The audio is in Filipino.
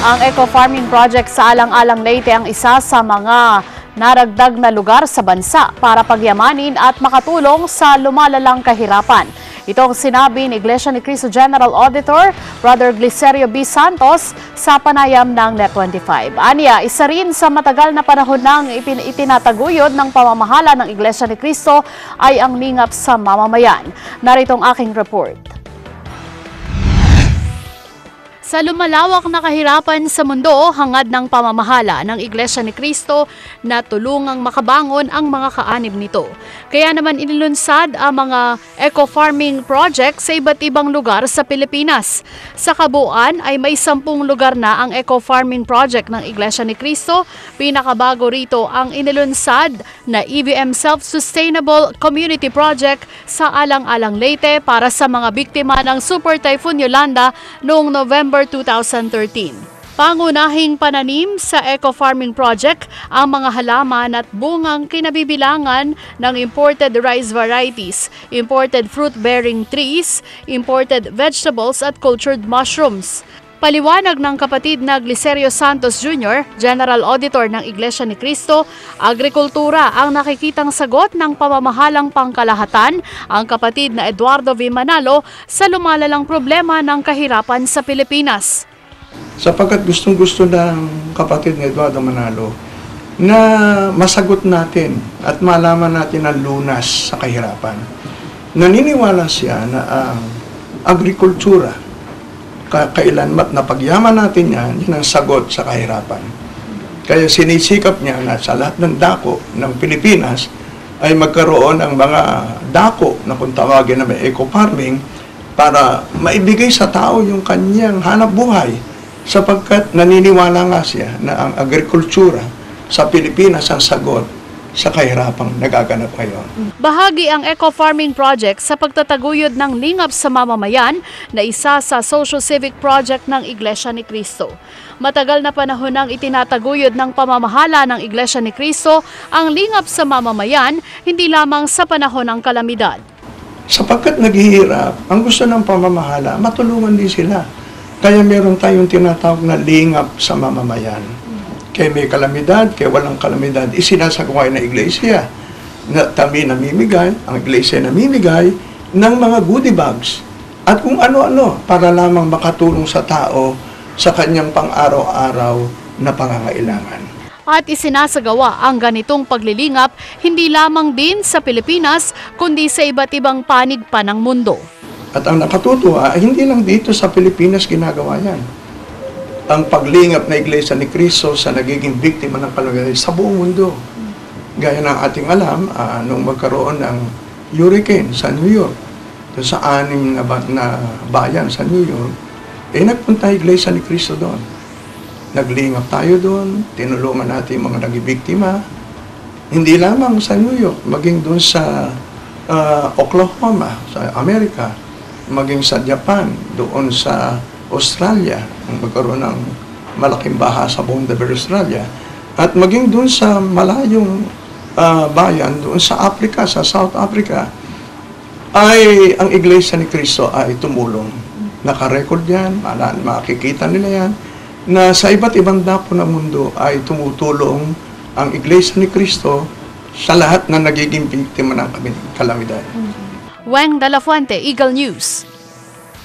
Ang eco-farming project sa Alang-Alang Leyte ang isa sa mga naragdag na lugar sa bansa para pagyamanin at makatulong sa lumalalang kahirapan. Ito ang sinabi ni Iglesia ni Cristo General Auditor, Brother Glicerio B. Santos sa panayam ng Net25. Aniya, isa rin sa matagal na panahon ng itinataguyod ng pamamahala ng Iglesia ni Cristo ay ang lingap sa mamamayan. Narito ang aking report. Sa lumalawak na kahirapan sa mundo, hangad ng pamamahala ng Iglesia ni Cristo na tulungang makabangon ang mga kaanib nito. Kaya naman inilunsad ang mga eco-farming project sa iba't ibang lugar sa Pilipinas. Sa kabuuan ay may 10 lugar na ang eco-farming project ng Iglesia ni Cristo. Pinakabago rito ang inilunsad na EVM Self-Sustainable Community Project sa Alang-Alang Leyte para sa mga biktima ng Super Typhoon Yolanda noong November 2013. Pangunahing pananim sa eco-farming project ang mga halaman at bungang kinabibilangan ng imported rice varieties, imported fruit-bearing trees, imported vegetables at cultured mushrooms. Paliwanag ng kapatid na Glicerio Santos Jr., General Auditor ng Iglesia ni Cristo, agrikultura ang nakikitang sagot ng pamamahalang pangkalahatan, ang kapatid na Eduardo V. Manalo sa lumalalang problema ng kahirapan sa Pilipinas. Sapagkat gustong-gusto ng kapatid ni Eduardo Manalo na masagot natin at malaman natin ang lunas sa kahirapan. Naniniwala siya na ang agrikultura, kailanman na pagyaman natin yan ang sagot sa kahirapan. Kaya sinisikap niya na sa lahat ng dako ng Pilipinas ay magkaroon ng mga dako na kung tawagin na may eco-farming para maibigay sa tao yung kanyang hanap buhay sapagkat naniniwala nga siya na ang agrikultura sa Pilipinas ang sagot sa kahirapang nagaganap ngayon. Bahagi ang eco-farming project sa pagtataguyod ng lingap sa mamamayan na isa sa socio-civic project ng Iglesia ni Cristo. Matagal na panahon nang itinataguyod ng pamamahala ng Iglesia ni Cristo ang lingap sa mamamayan, hindi lamang sa panahon ng kalamidad. Sapagkat naghihirap, ang gusto ng pamamahala, matulungan din sila. Kaya meron tayong tinatawag na lingap sa mamamayan. Kaya may kalamidad, kaya walang kalamidad, isinasagawa ng iglesia na kami namimigay, ang iglesia namimigay ng mga goodie bags at kung ano-ano para lamang makatulong sa tao sa kanyang pang-araw-araw na pangangailangan. At isinasagawa ang ganitong paglilingap hindi lamang din sa Pilipinas kundi sa iba't ibang panig pa ng mundo. At ang nakatutuwa, hindi lang dito sa Pilipinas ginagawa yan. Ang paglingap na Iglesia ni Cristo sa nagiging biktima ng kalamidad sa buong mundo. Gaya ng ating alam, nung magkaroon ng hurricane sa New York, sa 6 na bayan sa New York, nagpunta Iglesia ni Cristo doon. Naglingap tayo doon, tinulungan natin yung mga naging biktima. Hindi lamang sa New York, maging doon sa Oklahoma, sa Amerika, maging sa Japan, doon sa Australia, magkaroon ng malaking baha sa buong Australia, at maging doon sa malayong bayan, doon sa Africa, sa South Africa, ay ang Iglesia ni Cristo ay tumulong. Nakarecord yan, makikita nila yan, na sa iba't ibang dako ng mundo ay tumutulong ang Iglesia ni Cristo sa lahat na nagiging biktima ng kalamidad. Weng De La Fuente, Eagle News.